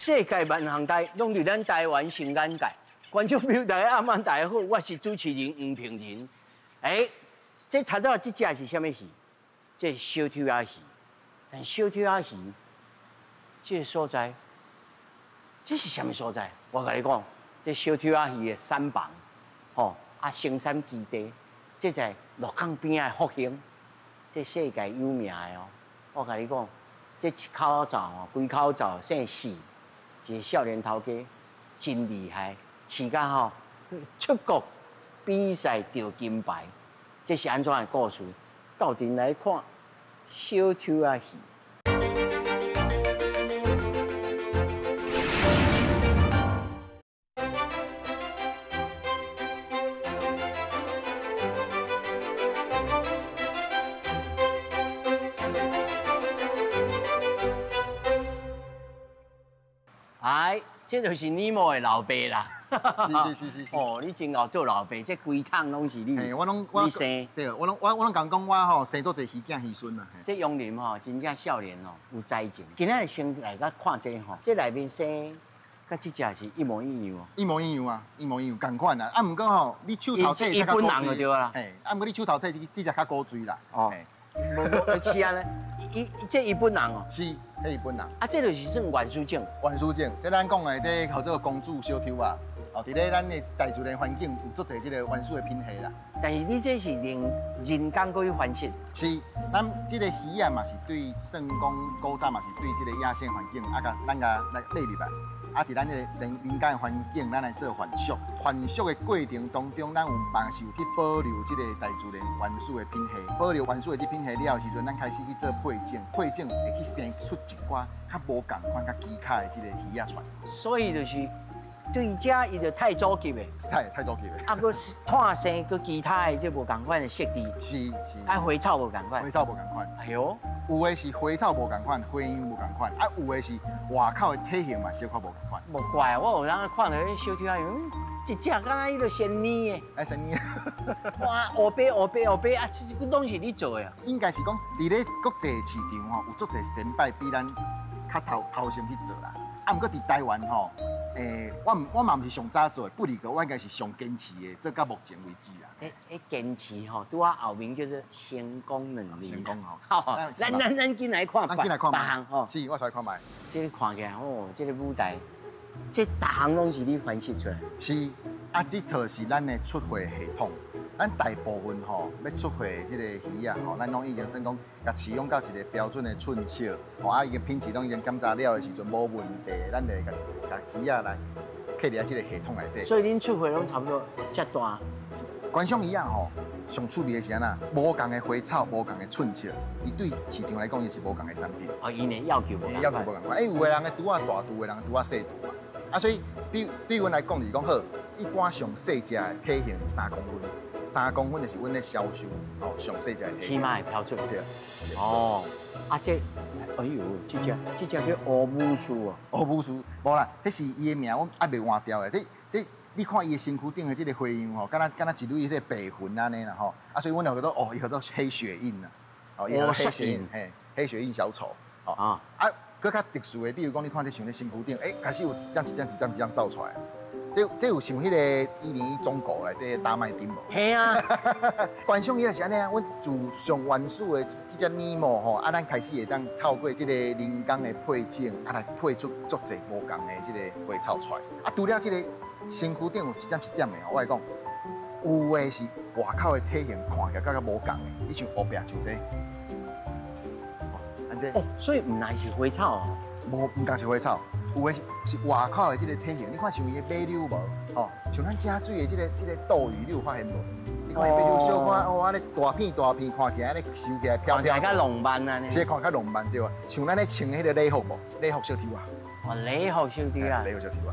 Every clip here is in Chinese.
世界萬行台，攏佇咱台灣新眼界。觀眾朋友大家晚大家好，我是主持人黃平仁。這頭仔這隻是啥物魚？這是小抽仔魚。但小抽仔魚，這個所在，這是啥物所在？我跟你講，這小抽仔魚的產房，生產基地，這在鹿港邊的復興，這世界有名的哦。我跟你講，這一口罩哦，規口罩姓史，一個少年頭家，真厲害，飼甲出國比賽得金牌，這是安怎的故事？到底來看小抽仔魚。這就是尼莫的老爸啦。是。哦，你真好做老爸，這規桶攏是你。你生。對，我攏講講我吼生做一魚囝魚孫啦。這楊林吼真正少年哦，有才情。今仔日先來甲看這吼，這內面生，甲這只是一模一樣哦。一模一樣，同款啊。啊，毋過吼，你手頭體才較古錐。對啦。嘿，啊，毋過你手頭體這只較古錐啦。哦。是安尼。這日本人哦，是，迄日本人。啊，這就是算原始種。原始種，這咱講的這叫做公主小抽啊。哦，佇咧咱的大自然環境有足儕這個原始的品系啦。但是你這是人工過去繁殖。是，咱這個魚啊嘛是對算講古早嘛是對這個野生環境啊甲咱甲來類入來。啊，佇咱的人間的環境，咱來做繁殖。繁殖的過程當中，咱有幫手去保留這個大自然原始的品系，保留原始的這品系了時陣，咱開始去做配種，配種會去生出一寡較無共款、較奇卡的這個魚仔出來。所以就是對這伊就太早級的，太早級的。啊，佮炭生佮其他的這無共款的設計。是。啊，花草無共款。花草無共款。哎呦。有的是花草無共款，花樣無共款，啊，有的是外口的體型嘛小可無共款。無怪，我有當看到迄小抽仔魚，一只敢若伊就仙女的。哎，仙女。哇，烏白啊，這攏是你做的啊？應該是講，佇咧國際市場吼，有足儕先輩比咱較頭先去做啦。啊，毋過佇台灣吼，我嘛毋是上早做，不離個我應該是上堅持的，做到目前為止啦。堅持吼，拄啊後面叫做成功能力。成功吼。好，咱進來看，別項吼。是，我先看賣。這個看起來哦，這個舞台，這逐項攏是你分析出來。是，啊，這套是咱的出貨系統。咱大部分吼要出貨這個魚啊，吼，咱攏已經算講，甲飼養到一個標準的寸尺，吼啊，伊個品質攏已經檢查了的時陣無問題，咱就甲魚啊來刻入這個系統內底。所以恁出貨攏差不多遮大。觀賞魚啊吼，上趣味的是安那，無共的花草，無共的寸尺，伊對市場來講伊是無共的產品。哦，伊呢要求無。要求無共款，有的人的拄啊大肚，有的人拄啊細肚嘛。啊，所以對阮來講就是講好，一般上細隻的體型是3公分。3公分就是阮的小抽，哦，上細隻的體。起碼的標準對。哦，啊這，哎呦，這隻叫烏母樹哦。烏母樹，無啦，這是伊的名，我還袂換掉的。這你看伊的身軀頂的這個花樣吼，敢若一蕊迄個白雲安尼啦吼，啊，所以阮就叫做哦，伊叫做黑血印啦，哦，伊叫黑血印，嘿，黑血印小丑，哦啊，佫較特殊的，比如講你看這像咧身軀頂，開始有一張走出來。這有像迄個101中國內底大麥丁無？係啊，觀賞魚是安尼啊，阮自上原始的這隻尼莫吼，啊，咱開始會當透過這個人工的配種，啊來配出足儕無共的這個花草出來。啊，除了這個身軀頂有一點的，我來講，有的是外口的體型看起來較無共的，你像烏白像這，安這。哦，所以唔乃是花草哦，唔單是花草。有的是外口的這個體型，你看像伊的尾溜無？哦，像咱正水的這個鬥魚，你有發現無？你看伊尾溜小可哦，安尼大片，看起來安尼收起來飄飄。看起來較浪漫啊！是看較浪漫對啊，像咱咧穿迄個禮服無？禮服小抽啊！哦，禮服小抽啊！禮服小抽啊！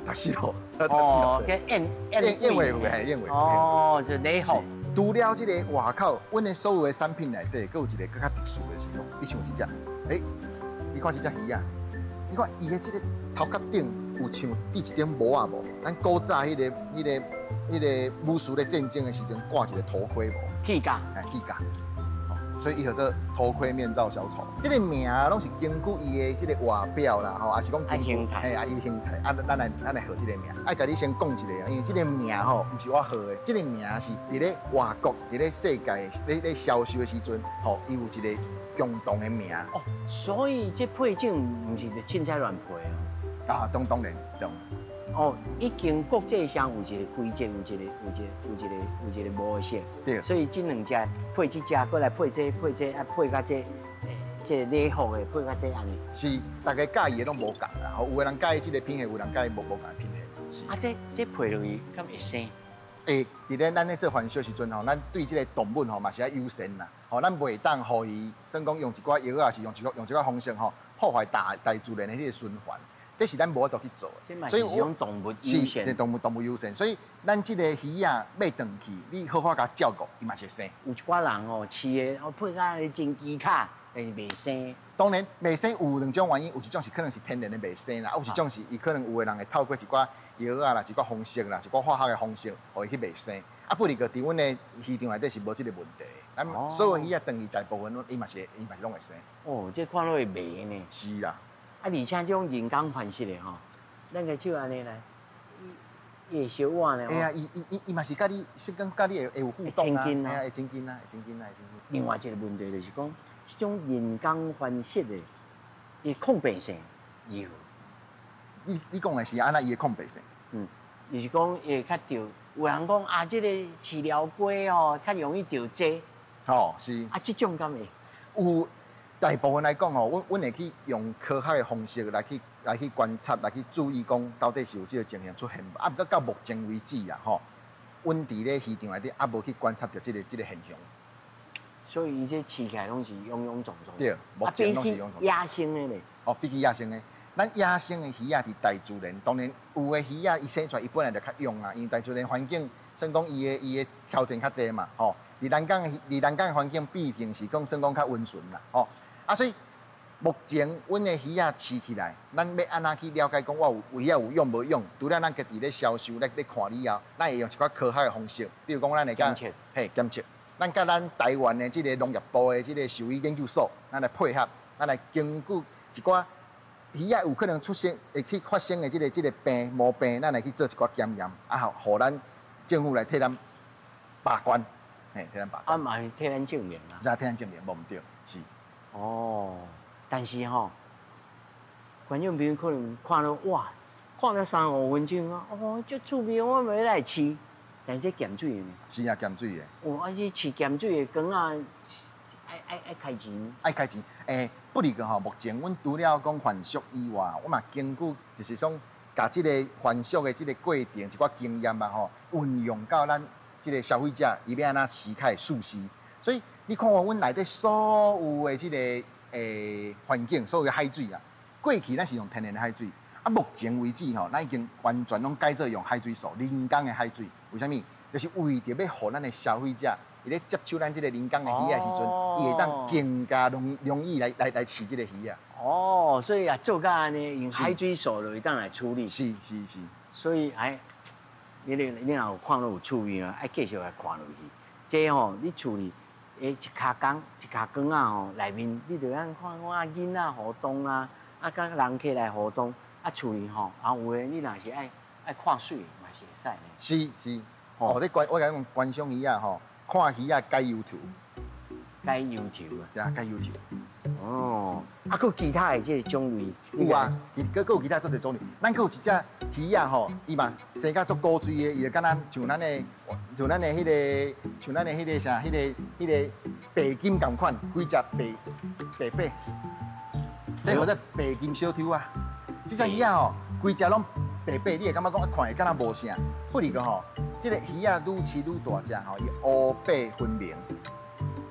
特仕度。哦，跟宴會服係宴會服。哦，就禮服。除了這個外口，阮的所有的產品內底，佫有一個更較特殊的是講，你像這隻，你看這隻魚啊！你看伊的這個頭殼頂有像滴一點毛啊無？咱古早迄個武士咧戰爭的時陣掛一個頭盔無？鐵甲，鐵甲。所以伊叫做頭盔面罩小丑。这個名攏是根據伊的這個外表啦，吼，也是講形態，嘿，伊形態，啊，咱來學這個名。愛甲你先講一個，因為這個名吼，唔是我學的，這個名是佇咧外國，佇咧世界咧銷售的時陣，吼，伊有一個共同的名。哦，所以這配件唔是凊彩亂配哦。啊，當然對。哦，已經國際上有一個規則，有一個模式。對。所以這兩隻配這隻，過來配這，啊配甲這，這禮服的配甲這安尼。是，大家介意的攏無共啦。吼，有個人介意這個品系，有人介意無共的品系。啊，這配落去，敢會生？會，佇咧咱咧做環銷時陣吼，咱對這個動物吼嘛是愛優先啦。吼，咱袂當互伊，算講用一寡藥啊，是用一寡方式吼，破壞大自然的迄個循環。這是咱無法度去做的，所以我用動物優先，是動物優先。所以咱這個魚啊買回去，你好好甲照顧，伊嘛是會生。有一寡人哦，飼的配甲真機卡，但是袂生。當然袂生有兩種原因，有一種是可能是天然的袂生啦，有一種是伊可能有個人會透過一寡藥啊啦、一寡方式啦、一寡化學的方式，互伊去袂生。啊，不然個佇阮的市場內底是無這個問題。咱所有魚啊，回去大部分伊嘛是攏會生。哦，這看落會袂呢。是啦。啊，而且這種人工款式的吼，咱個手安尼來，伊會小碗的。哎呀，伊嘛是甲你，是跟甲你會有互動啊，哎呀，會親近啊，會親近啊，會親近。另外一個問題就是講，這種人工款式的，伊抗病性有。你講的是安那伊的抗病性？嗯，就是講會較着，有人講啊，這個飼料雞哦，較容易着這。哦，是。啊，這種敢會有？大部分來講吼，阮會去用科學的方式來去觀察，來去注意講到底是有這個情形出現無。啊，不過到目前為止啊，吼，阮佇咧市場內底也無去觀察到這個現象。所以伊這飼起來攏是臃臃腫腫。對，目前攏是臃腫。野生的咧。哦，比起野生的，咱野生的魚啊，佇大自然，當然有的魚啊，伊生出來伊本來就較臃啊，因為大自然環境，算講伊的條件較濟嘛，吼。離人工的環境畢竟是講算講較溫順啦，吼。啊，所以目前阮的魚啊飼起來，咱要安怎去了解講我有魚啊有用無用？除了咱家己咧銷售咧看以後，咱會用一寡科學的方式，比如講咱會檢測，嘿檢測，咱甲咱台灣的這個農業部的這個獸醫研究所，咱來配合，咱來根據一寡魚啊有可能出現會去發生的這個病毛病，咱來去做一寡檢驗，啊，互咱政府來替咱把關，嘿，替咱把關。啊，嘛是替咱證明啦。是啊，替咱證明無毋對，是。哦，但是吼，觀眾朋友可能看到哇，看了3-5分鐘啊，哦，足趣味，我要來試。但是這鹹水的呢？是啊，鹹水的。哦，而且試鹹水的羹啊，愛開錢。愛開錢，不離個吼，目前阮除了講販售以外，我嘛根據就是說，把這個販售的這個過程一寡經驗嘛吼，運用到咱這個消費者，伊要安怎飼較會舒適，所以。你看我阮內底所有的這個環境，所有的海水啊，過去咱是用天然的海水，啊，目前為止吼，咱已經完全攏改做用海水素，人工的海水。為什麼？就是為着要互咱的消費者，伊咧接觸咱這個人工的魚的時陣，伊會當更加容易來飼這個魚啊。哦，所以啊，做甲安尼用海水素就會當來處理。是。所以你若有看到有趣味啊，愛繼續來看落去。這吼，你處理。一卡缸啊吼，內面你着按看我囡仔互動啊，啊甲人客來互動，啊處理吼，啊有誒你若是愛看水嘛是會使呢。是，哦，我甲你講觀賞魚啊吼，看魚啊解憂愁。解憂愁啊？對啊，解憂愁。哦，啊，佫有其他的這個種類。有啊，佫有其他做儕種類。咱佫有一隻魚啊吼，伊嘛生甲足古錐的，伊就敢若像咱的迄個啥，迄個白金同款，幾隻白白。這叫做白金小抽啊。這隻魚啊吼，規隻攏白白，你會感覺講看會敢若無啥。不離個吼，這個魚啊愈飼愈大隻吼，伊烏白分明。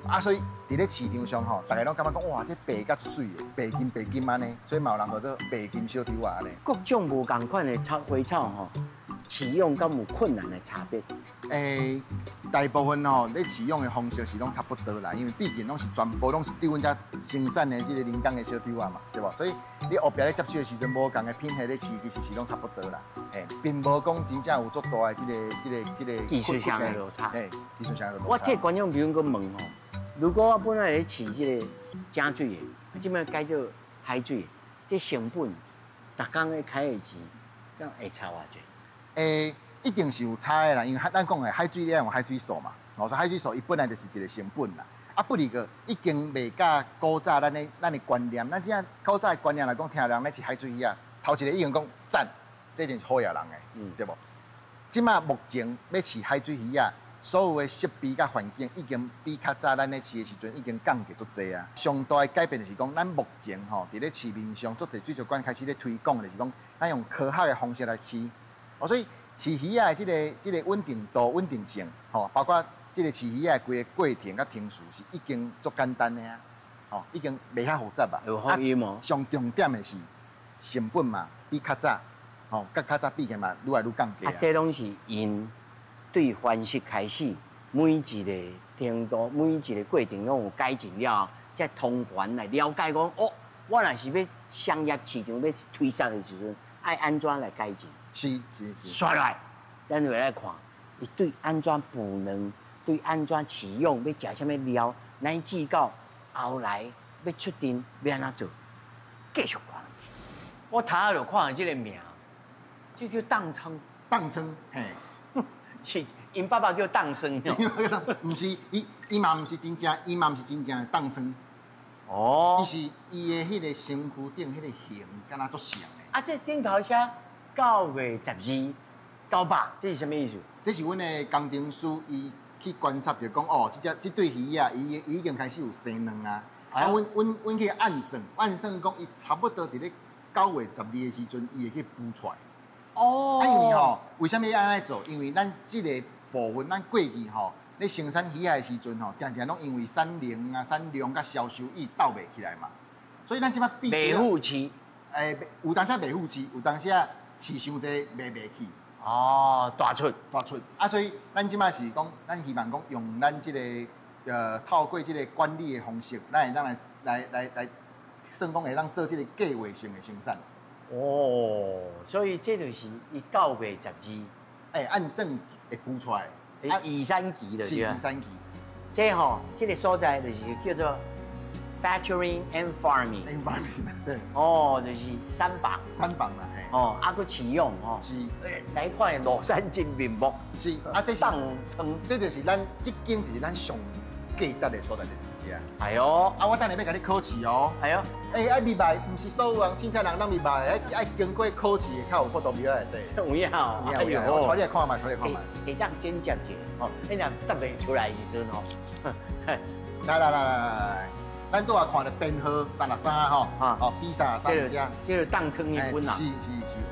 啊，所以佇咧市場上吼，大家攏感覺講哇，這白甲水的，白金安尼，所以嘛有人叫做白金小抽啊安尼。各種無共款的花草吼，飼養敢有困難的差別？大部分吼，咧飼養的方式是攏差不多啦，因為畢竟攏是全部攏是對阮遮生產的這個人工的小抽啊嘛，對無？所以你後壁咧接觸的時陣，無共的品系咧飼，其實是攏差不多啦。並無講真正有足大的這個技術上的落差。技術上的落差。我替觀眾朋友個問吼。如果我本來咧飼這個正水的，即擺改做海水的，這成本，逐工咧開的錢，咁會差偌濟？一定是有差的啦，因為咱講的海水咧用海水素嘛，所以海水素伊本來就是一個成本啦。啊，不離個已經未甲古早咱的觀念，咱只古早的觀念來講，聽人咧飼海水魚啊，頭一個已經講讚，這就是好野人的，對不？即馬目前要飼海水魚啊，所有的設備甲環境已經比較早咱咧飼的時陣已經降低足濟啊。上大的改變就是講，咱目前吼佇咧市面上足濟水族館開始咧推廣的就是講，咱用科學的方式來飼，所以飼魚啊，這個穩定度、穩定性，吼，包括這個飼魚啊，規個過程甲程序是已經足簡單的啊，吼，已經袂遐複雜啊。有福音哦。上重點的是成本嘛，比較早。吼，甲較早比起嘛，愈來愈降低啊。這攏是因對分析開始，每一個程度、每一個過程攏有改進了後，才通盤來了解講，哦，我若是要商業市場要推銷的時陣，愛安怎來改進？是。刷來，咱就來看，伊對安怎捕能，對安怎飼養，要食啥物料，咱至到後來要出陣要安怎做，繼續看。我頭下就看到這個名。就叫當稱，嘿，是因爸爸叫當生，唔是，伊嘛唔是真正，伊嘛唔是真正的當生。哦，伊是伊的迄個身軀頂迄個形，敢若足像的。啊，這頂頭寫9月12，交8，這是什麼意思？這是阮的工程師，伊去觀察就講，哦，這對魚啊，伊已經開始有生卵啊。啊，阮去暗算講，伊差不多佇咧9月12的時陣，伊會去孵出來。哦，因為吼，為什麼要安尼做？因為咱這個部分，咱過去吼，咧生產魚的時陣吼，常常攏因為產能啊、產量甲銷售易鬥袂起來嘛，所以咱即擺必須要。袂付起。有當時袂付起，有當時啊飼傷濟賣袂起。哦，大出。啊，所以咱即擺是講，咱希望講用咱這個透過這個管理的方式，咱會當來算講會當做這個計劃性的生產。哦，所以這就是伊9月12，按算會孵出來。二三期的是二三期。這吼，這個所在就是叫做 factoring and farming。對。哦，就是三房啦，嘿。哦，啊，佮飼養吼。是。來看落山真面目。是。啊，這是當稱，這就是咱這間就是咱上價值的所在。哎呦，啊，我等下要甲你考試哦。哎呦，愛味歹，唔是所有人凊彩人當味歹，愛經過考試的，較有法度味來對。有影，哎呦，我帶你來看嘛，會當剪接者，哦，你若答袂出來的時陣吼，來，咱拄啊看到編號33吼，哦，B 33只，這個當稱一分啦。是，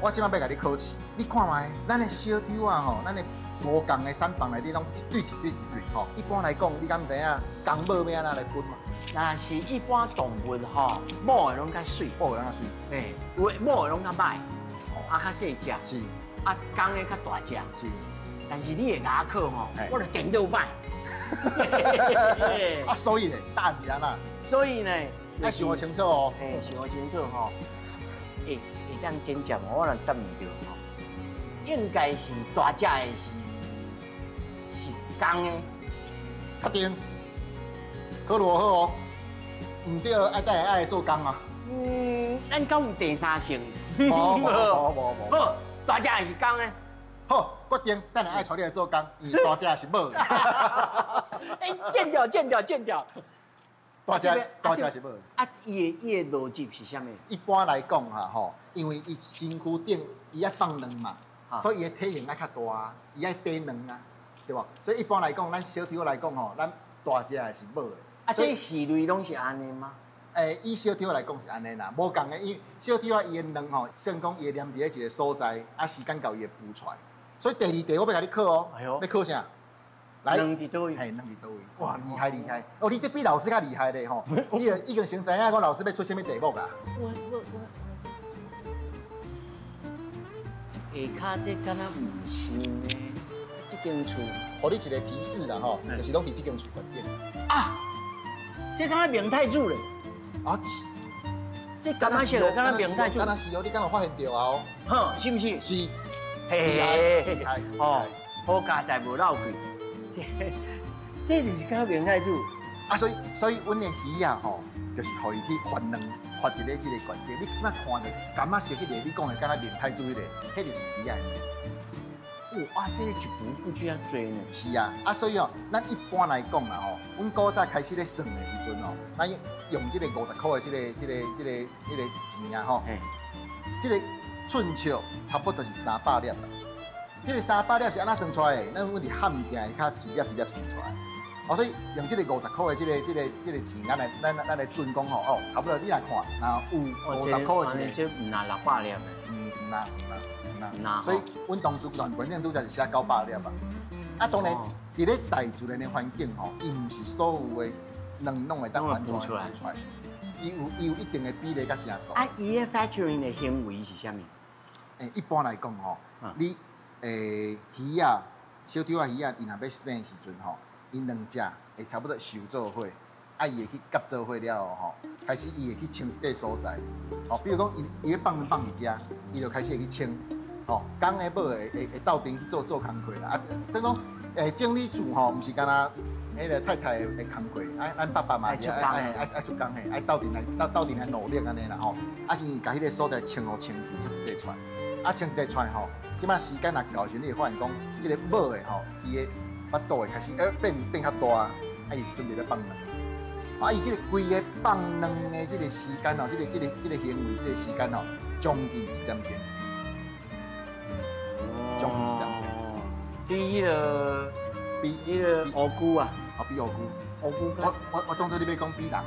我即擺要甲你考試，你看覓，咱的小豬啊吼，咱的。無共的產房內底攏一對吼。一般來講，你敢知影公母要安怎來分嘛？那是一般動物吼，母的攏較水，母的攏較水，有的母的攏較歹，啊較細隻，是，啊公的較大隻，是。但是你的牙齒吼，我就電到歹。啊，所以呢，大隻啦。所以呢，要想清楚哦。想清楚吼。會當真正我若答唔到吼，應該是大隻的是公的。確定。考慮好哦。唔對，愛帶來做工啊。咱講有第三性。無。好，大隻的是公的。好，決定，等下愛帶你來做工，伊大隻是母的。剪掉。大隻是母的。啊，伊的邏輯是啥物？一般來講哈吼，因為伊身軀頂伊愛放卵嘛，所以伊的體型愛較大，伊愛低卵啊，對無？所以一般來講，咱小豬來講吼，咱大隻的是母的。啊，這魚類攏是安尼嗎？以小豬來講是安尼啦，無共的，因小豬啊，伊的卵吼，算講伊會黏佇咧一個所在，啊時間到伊會孵出來。所以第二題我要甲你考哦，要考啥？來，卵佇倒位？嘿，卵佇倒位？哇，厲害！哦，你這比老師較厲害咧吼，你已經先知影講老師要出啥物題目啊？我下骹這敢若唔是呢，這間厝，互你一個提示啦吼，就是攏佇這間厝決定。啊，這敢若明太子咧？啊，這敢若是，敢若明太子？敢若是哦，你敢有發現到啊？哦，哼，是不是？是，厲害哦，好家在無漏氣，這就是敢若明太子。啊，所以阮的魚啊吼，就是互伊去發卵，發佇咧即個關鍵。你即擺看着感覺熟迄個，你講的敢若明太子迄個，迄就是魚啊。哇，這個一步步就要追呢。是啊，啊，所以哦，咱一般來講啦吼，阮古早開始咧算的時陣哦，咱用即個50塊的這個錢啊吼，這個寸尺差不多是300粒啦。這個300粒是安怎算出來的？咱阮佇漢鏡會較一粒一粒算出來。哦，所以用這個50塊的這個錢，咱來準講吼，哦，差不多你來看，然後有50塊的錢，這唔拿600粒的。唔拿。所以，阮當時團觀念拄則是寫900粒啊。啊，當然，佇咧大自然的環境吼，伊唔是所有的卵攏會當完全出來，伊有一定的比例甲成數。啊，伊個 factoring 的行為是啥物？一般來講吼，你魚啊，小條仔魚啊，伊若要生的時陣吼，伊兩隻會差不多收做伙，啊，伊會去夾做伙了吼，開始伊會去清一塊所在，哦，比如講伊要放一隻，伊就開始會去清。哦，公的母會鬥陣去做工課啦。啊，即講整理厝吼，毋是干那迄個太太的工課，咱爸爸嘛是愛出工嘿，愛鬥陣來努力安尼啦吼。啊是甲迄個所在清去，清一塊出來，啊清一塊出來吼，即擺時間若到時，你會發現講，即個母的吼，伊的腹肚會開始變較大，啊伊是準備要放卵。啊，伊即個規個放卵的即個時間吼，即個行為，即個時間吼，將近1點鐘。將近1點鐘，比迄個烏龜啊，比烏龜，我當作你要講比人的，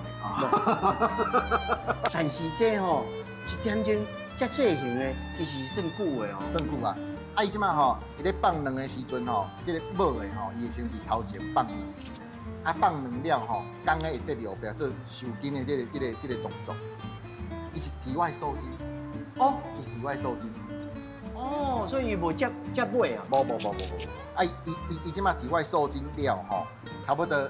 但是這吼1點鐘遮細型的，其實算久的哦。算久啊！啊，伊即馬吼，伊咧放卵的時陣吼，即個母的吼，伊會先佇頭前放卵，啊放卵了吼，公的會跟佇後壁做受精的這個動作，伊是體外受精，哦，伊是體外受精。哦，所以無接尾啊？無，啊，伊即馬體外受精了吼，差不多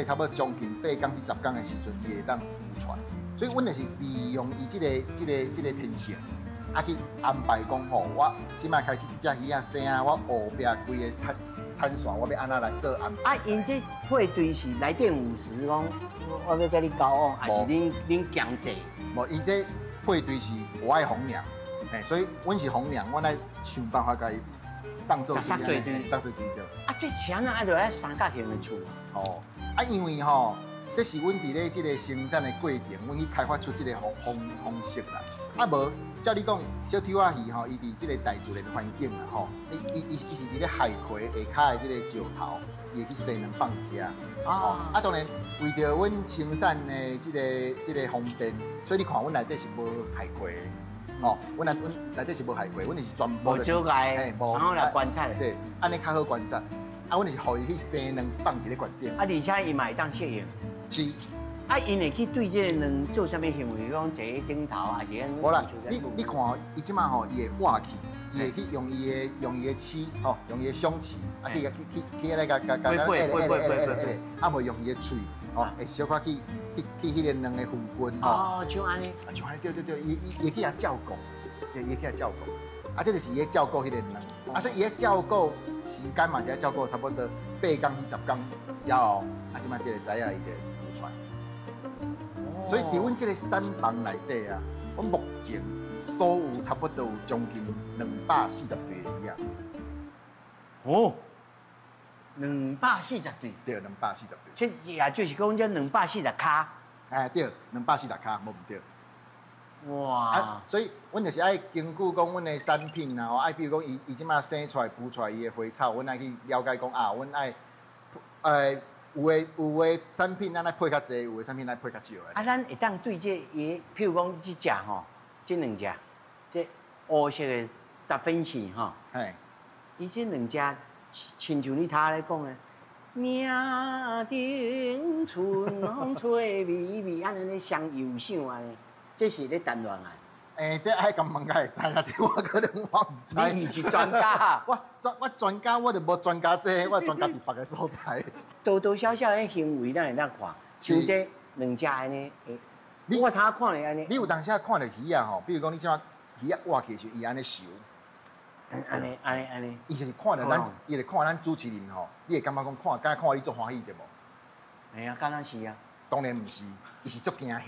差不多將近8天至10天的時陣，伊會當孵出來。所以，阮就是利用伊這個天性，啊去安排講吼，我即馬開始一隻魚仔生啊，我後壁規個產線，我要安怎來做安排？啊，因這配對是內底有時講，我要甲你交往，還是恁強制？無，伊這配對是我愛紅娘。所以阮是紅娘，我來想辦法甲伊送做對着。啊，這錢啊，就愛三角形的厝。哦，啊，因為吼，這是阮佇咧這個生產的過程，阮去開發出這個方式啦。啊，無，照你講，小跳仔魚吼，伊佇這個大自然的環境啦，吼，伊是佇咧海葵下骹的這個石頭，伊會去生卵放佇遐。哦，啊，當然為着阮生產的這個方便，所以你看阮內底是無海葵的。哦，阮內底是無海葵，阮是全部就是然後來觀察。對，安尼較好觀察。啊，阮是互伊去生卵放佇咧原頂。啊，而且伊嘛會當適應。是。啊，因會去對這個卵做啥物行為？講坐喺頂頭，還是？無啦，你看伊即馬吼，伊會挖起，伊會去用伊的齒，吼，用伊的雙齒，啊去迄個甲，啊無用伊的喙，哦，會小可去迄個卵的附近，哦，像安尼，像安尼，對，伊會去遐照顧，伊會去遐照顧，啊，這就是伊照顧迄個卵，啊，所以伊咧照顧時間嘛是咧照顧差不多8天至10天了後，啊，即馬這個仔啊伊就孵出來。所以在阮這個產房內底啊，阮目前所有差不多有將近240對的魚仔。哦，240對。對，240對。這也就是講這240卡。哎，對，240卡，無毋對。哇！啊，所以阮就是愛根據講阮的產品啦，吼，愛比如講伊即馬生出來、孵出來伊的花草，阮愛去了解講啊，阮愛有的產品咱來配較濟，有的產品來配較少的。啊，咱會當對這個，譬如講這隻吼，這兩隻，這烏色的達芬奇吼，嘿，伊這兩隻，親像你頭咧講的，名定春風吹微微，安尼咧上憂傷安尼，這是咧談戀愛。這愛咁問，會知啦，這我可能我唔知。你唔是專家。我專家，我就無專家這，我專家佇別個所在。多多少少的行為，咱會當看，像這兩隻安尼，我頭看咧安尼。你有當時看到魚啊吼，比如講你即馬魚啊活起的時候，伊安尼游，安尼，伊就是看到咱，伊就看咱主持人吼，你會感覺講敢若看你足歡喜對無？哎呀，敢若是啊？當然唔是，伊是足驚嚇的。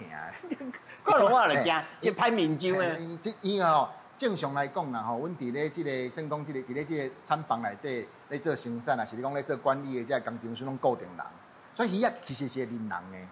我就驚，即歹面酒誒。即因為吼，正常來講啦吼，阮佇咧即個算講即個佇咧即個產房內底咧做生產啊，是講咧做管理的這個工程師攏固定人，所以魚仔其實是會認人的。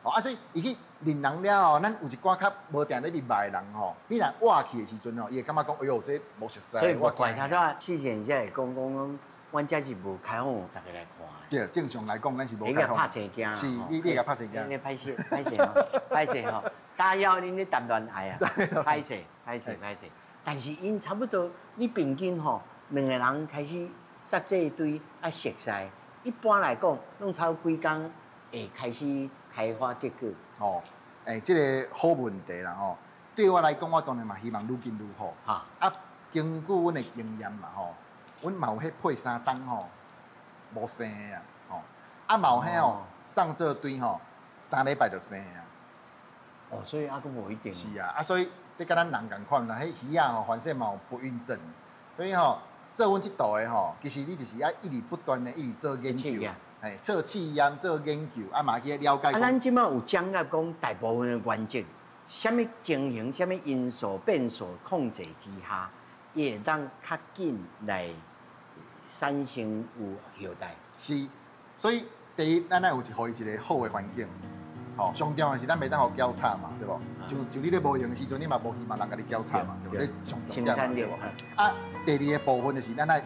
哦啊，所以伊去認人了後，咱有一寡較無定咧入來的人吼，你若活去的時陣吼，伊會感覺講，哎呦，這無熟悉。所以我觀察咗，之前才會講，阮這是無開放，大家來看。對，正常來講，咱是無開放。你個拍成驚。是，你個拍成驚。你歹勢，歹勢吼，歹勢吼，打擾恁咧談戀愛啊，歹勢，歹勢，歹勢。但是因差不多，你平均吼，兩個人開始殺這一堆啊熟悉，一般來講，攏差不多幾工會開始開花結果。哦，這個好問題啦吼。對我來講，我當然嘛希望愈近愈好。哈。啊，根據阮的經驗嘛吼，阮嘛有迄配衫當吼。無生啊，吼，啊嘛有迄吼送做堆吼，3禮拜就生啊。哦，所以啊，佫無一定。是啊，啊所以這甲咱人共款啦，迄魚啊吼，反正嘛有不孕症，所以吼做阮這道的吼，其實你就是要一直不斷的一直做研究，哎，做試驗做研究，啊嘛去了解。啊，咱即馬有掌握講大部分的關鍵，什麼情形、什麼因素變數控制之下，伊會當較緊來。產生有後代是，所以第一，咱要有互伊一個好的環境，吼，上重要的是咱袂當互交叉嘛，對無？就你咧無用的時陣，你嘛無希望人甲你交叉嘛，對無？這上重點嘛，對無？啊，第二個部分就是咱愛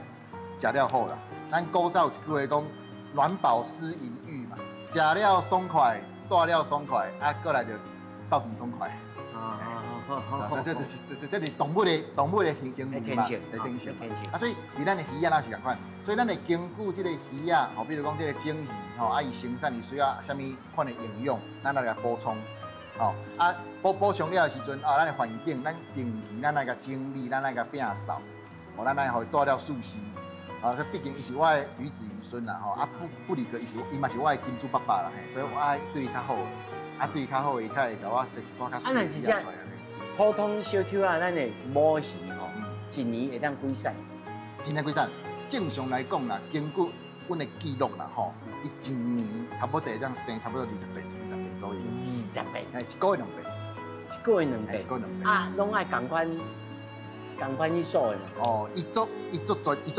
食了好啦，咱古早有一句話講，暖飽思淫欲嘛，食了爽快，住了爽快，啊，過來就到底爽快。這是動物的行為嘛，天性嘛。啊，所以離咱的魚仔那是共款，所以咱會根據這個魚仔，吼，比如講這個種魚，吼，啊，伊生產伊需要什麼款的營養，咱來個補充，吼，啊，補充了的時陣，啊，咱的環境，咱定期咱來個整理，咱來個摒掃，吼，咱來互伊帶了舒適，啊，所以畢竟伊是我的與子與孫啦，吼，啊，不離個伊嘛是我的金主爸爸啦，嘿，所以我愛對伊較好，啊，對伊較好，伊較會甲我設一寡較水的魚仔出來。普通小抽啊，咱的母魚吼，一年會當幾曬？一年幾曬？正常來講啦，根據阮的記錄啦吼，伊一年差不多會當生差不多20遍左右。20遍？哎，一個月2遍。一個月2遍。一個月2遍。啊，攏愛共款去數的嘛。哦，伊做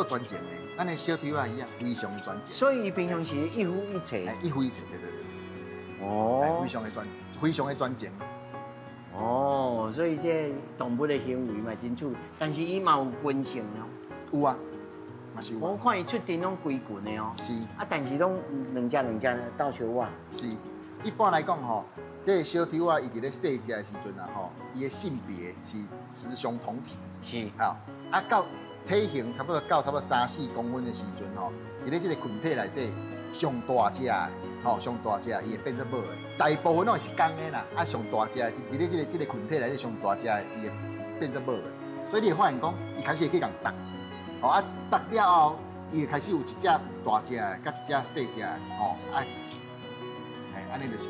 專精的，咱的小抽啊魚啊非常專精。所以伊平常時一夫一妻。一夫一妻，對。哦。非常的專精。哦，所以這動物的行為嘛真趣，但是伊嘛有本性哦。有啊，嘛是有。我看伊出陣攏規群的哦。是。啊，但是攏兩隻鬥相活。是。一般來講吼，這個小抽啊，伊佇咧細隻的時陣啊吼，伊的性別是雌雄同體。是。好，啊到體型差不多到差不多3-4公分的時陣吼，佇咧這個群體內底上大隻。吼，上大隻伊會變做母的，大部分攏是公的啦。啊，上大隻，佇咧這個群體內底上大隻，伊會變做母的。所以你會發現講，伊開始會去共搭，吼啊搭了後，伊會開始有一隻大隻的，甲一隻細隻的，吼啊，安尼就是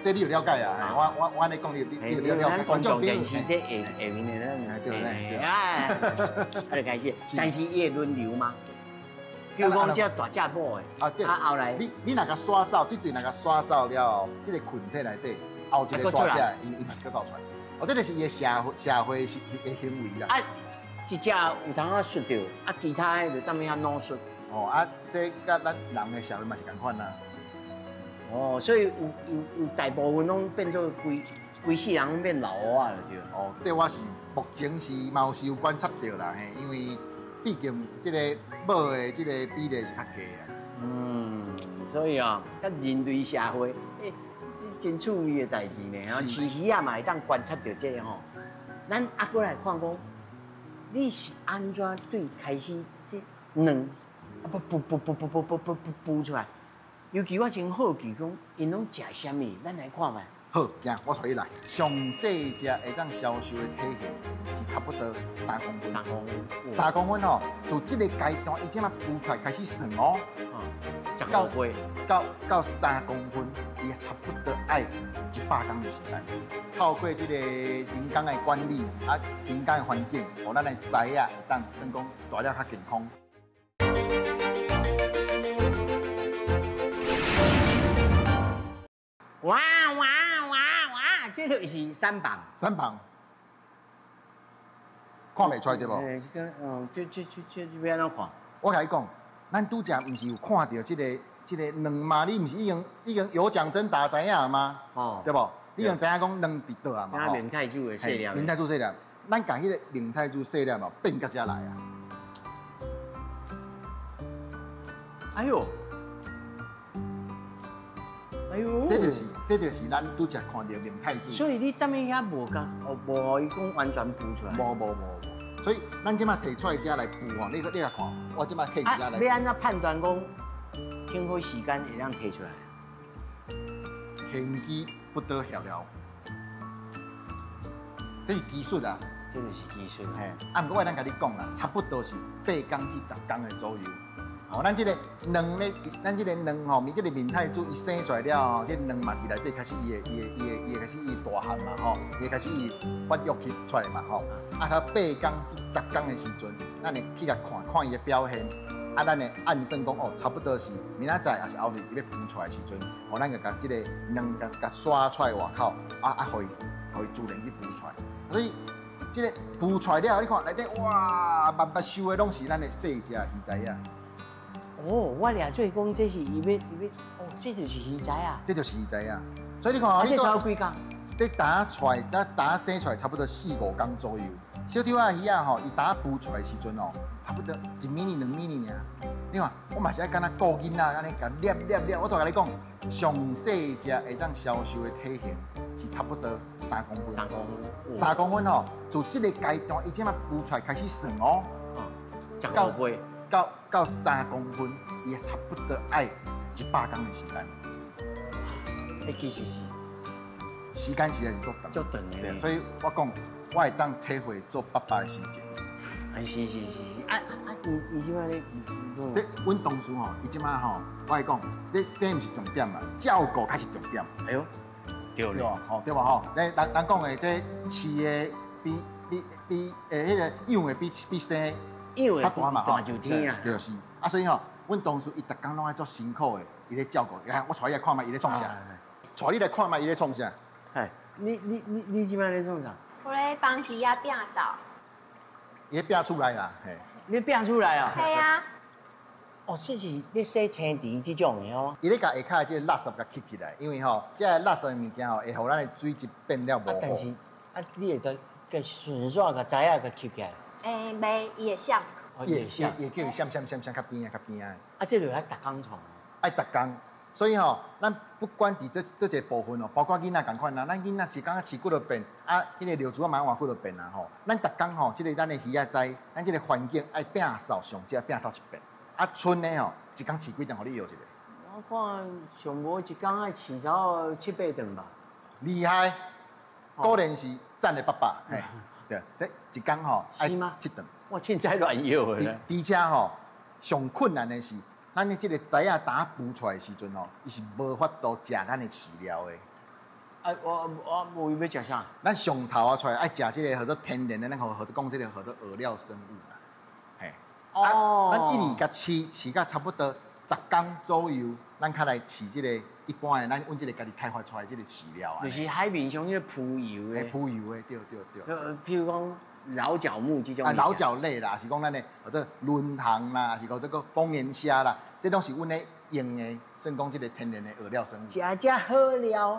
這你有了解啊？我安尼講你有了解。觀眾電視這下面的咱，對，啊，就開始，但是伊會輪流嗎？比如講，這大隻母的，啊對，啊後來你若甲刷走，這對若甲刷走了後，這個群體內底後一個大隻，伊嘛是擱走出來。哦，這就是伊的社會的行為啦。啊，一隻有通啊摔掉，啊其他的就當面啊腦摔。哦，啊，這甲咱人的社會嘛是共款啦。哦，所以有大部分攏變做規世人攏變老烏啊了對。哦，這我是目前是嘛是有觀察到啦，嘿，因為畢竟這個母的這個比例是較低啊。所以啊，甲人類社會，真趣味的代志呢。飼魚啊嘛會當觀察到這個吼。咱啊過來看講，你是安怎對開始這卵孵出來？尤其我真好奇講，因攏食啥物？咱來看覓。好，行，我帶你來。上細隻會當銷售的體型是差不多3公分。3公分哦，從這個階段，伊即馬孵出來開始算哦。到3公分，伊差不多愛100天的時間。透過這個人工的管理啊，人工的環境，互咱的仔啊會當算講大了較健康。伊是3磅。3磅，看袂出來對無？這要安怎看？我甲你講，咱拄則毋是有看到這個卵嘛？你毋是已經有獎徵答知影嗎？哦，對無？你已經知影講卵佇倒啊嘛？吼。明太子的細粒。明太子細粒，咱甲迄個明太子細粒哦變到遮來啊！哎呦！哎呦！這就是咱拄則看到明太子。所以你等下遐無伊講完全孵出來。無。所以咱即馬摕出來遮來孵哦，你來看，我即馬摕起遮來。要安怎判斷講經過時間會當摕出來？天機不得曉了，這是技術啊。這就是技術。嘿，啊，不過我咱甲你講啦，差不多是8天至10天的左右。哦，咱這個卵咧，咱這個卵吼，伊這個明太子伊生出來了吼，這卵嘛佇內底開始伊會開始伊大漢嘛吼，伊會開始伊發育起出來嘛吼。啊，到8天至10天的時陣，咱會去甲看伊的表現。啊，咱會按算講哦，差不多是明仔載還是後日伊要孵出來的時陣，哦，咱就甲這個卵甲刷出來外口，互伊自然去孵出來。所以這個孵出來了，你看內底哇，密收的攏是咱的細隻魚仔啊。哦，我倆做講這是伊要，哦，這就是魚仔啊。這就是魚仔啊，所以你看哦，你都幾工？這打出來，打生出來差不多4、5天左右。小條仔魚啊吼，伊打孵出來的時陣哦，差不多1 mini 2 mini 爾。你看，我嘛是愛干那顧囡仔，安尼甲捏。我都甲你講，上細隻會當銷售的體型是差不多3公分。3公分哦，從這個階段，伊即馬孵出來開始算哦。到歲。到3公分，伊差不多愛100天的時間。其實是時間實在是足長。足長的。所以我講，我會當體會做爸爸的心情。是。你即擺咧？這阮同事吼，伊即擺吼，我會講，這生唔是重點嘛，照顧才是重點。哎呦，對了，吼對吧吼？咱講的這飼的比迄個養的比生。因為大就天啊，就是啊，所以吼，阮同事伊逐工攏愛做辛苦的，伊咧照顧。來，我帶你來看覓伊咧創啥？帶你來看覓伊咧創啥？哎，你即擺咧創啥？我咧幫魚仔摒掃。伊咧摒出來啦，嘿。你摒出來啊？係啊。哦，這是咧洗青池這種的哦。伊咧甲下骹即個垃圾甲吸起來，因為吼，即個垃圾的物件吼，會互咱的水質變了無好。但是你會個順線甲材啊甲吸起來。袂，伊會閃。也叫伊閃，較邊啊。啊，這就要逐工創。愛逐工，所以吼，咱不管佇倒一個部分哦，包括囡仔共款啦，咱囡仔一工飼幾多遍，啊，迄個流珠啊，慢換幾多遍啦吼。咱逐工吼，即個咱的魚仔仔，咱即個環境愛摒掃，上少摒掃1遍。啊，剩的吼，一工飼幾頓，互你搖一個。我看上無一工愛飼超7、8頓吧。厲害，果然是讚的爸爸，嘿，對，這一工吼愛7頓。我凊彩亂搖的。而且吼，上困難的是，咱的這個仔仔打孵出來的時陣吼，伊是無法度食咱的飼料的。啊，我無要食啥？咱上頭啊出來愛食這個叫做天然的，咱或者講這個叫做餌料生物啦。嘿，哦，咱一年甲飼到差不多10天左右，咱較來飼這個一般的，咱阮這個家己開發出來這個飼料啊。就是海面上迄個浮游的。浮游的，對。譬如講。老角目這種啊，老角類啦，是講咱的或者輪塘啦，是講這個豐年蝦啦，這都是阮的用的，算講這個天然的餌料生物。食好料。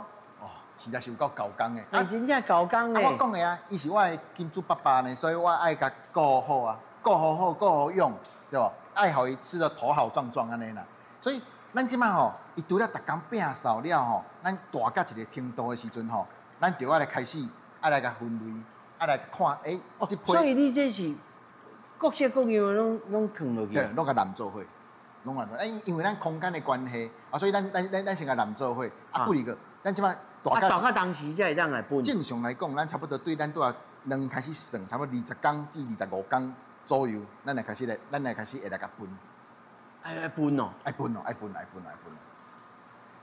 哦，實在是有夠搞工的。真正搞工的。我講的啊，伊是我的金主爸爸呢，所以我愛甲顧好啊，顧好顧好用，對吧？愛互伊吃得頭好壯壯安尼啦。所以咱即馬吼，伊除了逐工摒掃了吼，咱大到一個程度的時陣吼，咱就愛來開始愛來甲分類。啊來看，所以你這是各式各樣的攏放落去。對，攏甲攬做伙，攏攬做。因為咱空間的關係，啊，所以咱先甲攬做伙。啊，不離個，咱即擺大到當時才會當來分。正常來講，咱差不多對咱都要卵開始算，差不多20天至25天左右，咱來開始會來甲分。愛分哦。愛分。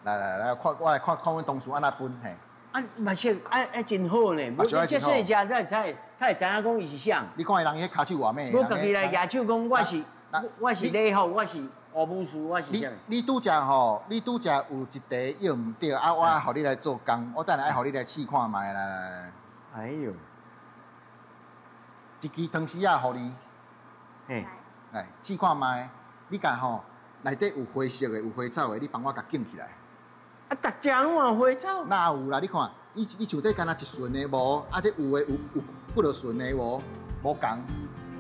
來，我來看阮同事安怎分嘿。啊，嘛是愛真好呢。嘛是愛真好。這細隻才會知影講伊是啥。你看伊人迄骹手偌美。我家己來舉手講，我是禮服，我是烏姆斯我是啥？你拄只吼，你拄只有一題要唔對，啊，我互你來做工，我等下愛互你來試看覓來。哎呦，一支湯匙仔互你，嘿，來試看覓，你甲吼內底有花色的，有花草的，你幫我甲捲起來。啊，逐隻攏有花草？哪有啦？你看，你像這敢若一順的無，啊，這有的有幾落順的無共。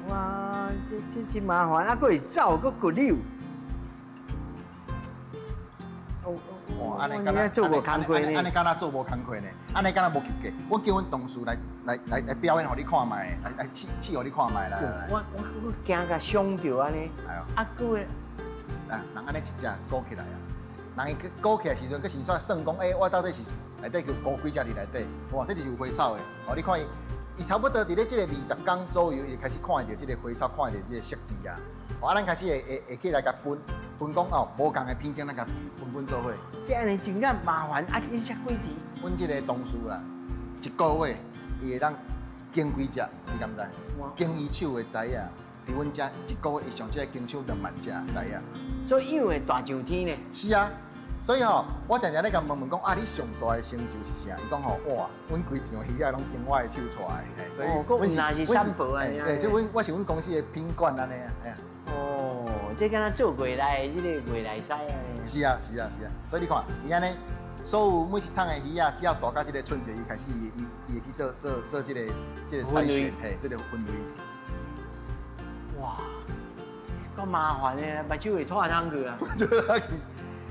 哇，這真麻煩，啊，佫會走，佫骨溜。哦，安尼敢若做無工課呢？安尼敢若做無工課呢？安尼敢若無及格。我叫阮同事來表演，互你看覓，來試互你看覓啦。我驚甲傷着安尼。哎呦，啊，佫會，啊，人安尼一隻鼓起來啊！人伊鼓起來時陣，佫先煞算講，我到底是內底叫鼓幾隻佇內底？哇，這就是有花草的。哦，你看伊差不多佇咧這個20天左右，伊就開始看到這個花草，看到這個色地啊。啊，咱開始會起來甲分講哦，無共的品種，咱甲分做伙。這安尼真正麻煩，啊，你寫幾支？阮這個同事啦，一個月伊會當經幾隻，你敢知？經伊手的知影，佇阮遮一個月以上，這個經手2萬隻知影。所以因為大上天呢。是啊，所以吼，我常常咧甲問講啊，你上大的成就是啥？伊講吼，哇，阮規場魚仔攏經我的手出來的，所以我是阮公司的品管安尼啊，哎呀。哦，這敢若做未來的這個未來賽啊。是啊，所以你看，伊安尼所有每一桶的魚仔，只要大到這個春節，伊開始伊會去做這個篩選，嘿，這個分類。哇，夠麻煩的，目睭會拖上去啊。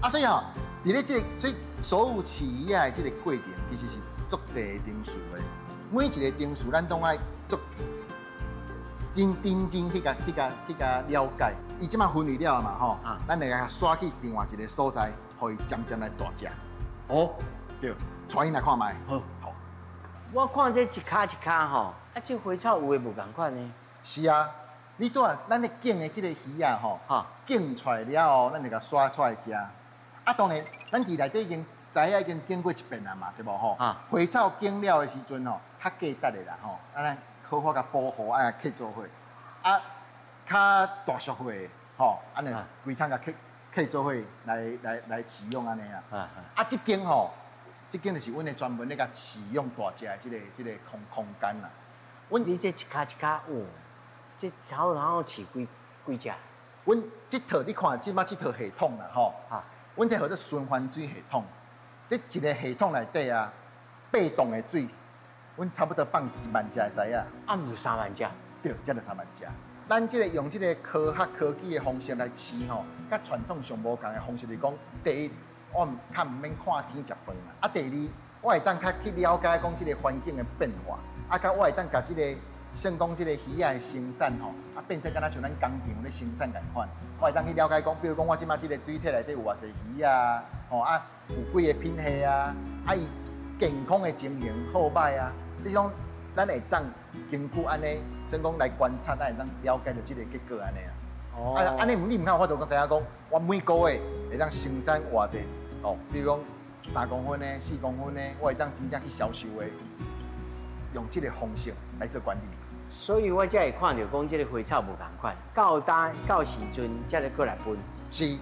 啊，所以吼，佇咧這個，所以所有飼魚仔的這個過程，其實是足濟定數的。每一個定數，咱都愛足真認真去甲了解。伊即馬分離了嘛吼，咱來甲刷去另外一個所在，互伊漸漸來大隻。哦，對，帶因來看覓。好。我看這一卡一卡吼，啊，這花草有誒無共款呢？是啊，你拄啊，咱咧揀的這個魚仔吼，揀出來了後，咱就甲刷出來食。啊，當然，咱佇內底已經知影已經經過一遍啦嘛，對無吼？花草揀了的時陣吼，較價值的啦吼，啊，咱好好甲保護，啊，客做伙。啊，較大俗貨的吼，安尼規桶甲客做伙來飼養安尼啊。啊，這間吼，這間就是阮的專門咧甲飼養大隻的這個空間啦。你這一卡一卡，哦，這草然後飼幾隻？阮這套你看，即馬這套系統啦吼，阮這號做循環水系統，這一個系統內底啊，被動的水，阮差不多放1萬隻知影。啊，毋是3萬隻？對，才就3萬隻。咱這個用這個科技的方式來飼吼，甲傳統上無共的方式來講，第一，我較毋免看天食飯啦。啊，第二，我會當較去了解講這個環境的變化，啊，甲我會當甲這個算講這個魚仔的生產吼，啊，變成敢若像咱工廠咧生產共款。我會當去了解講，比如講我即馬這個水體內底有偌濟魚啊，吼啊，有幾個品系啊，啊，伊健康的情形好歹啊，這種咱會當經過安尼，算講來觀察，咱會當了解到這個結果安尼啊。哦。啊，安尼你唔看，我就講知影講，我每個月會當生產偌濟哦，比如講3公分的、4公分的，我會當真正去銷售的，用這個方式來做管理。所以我才會看到講，這個花草無同款，到時陣才來過來分。是。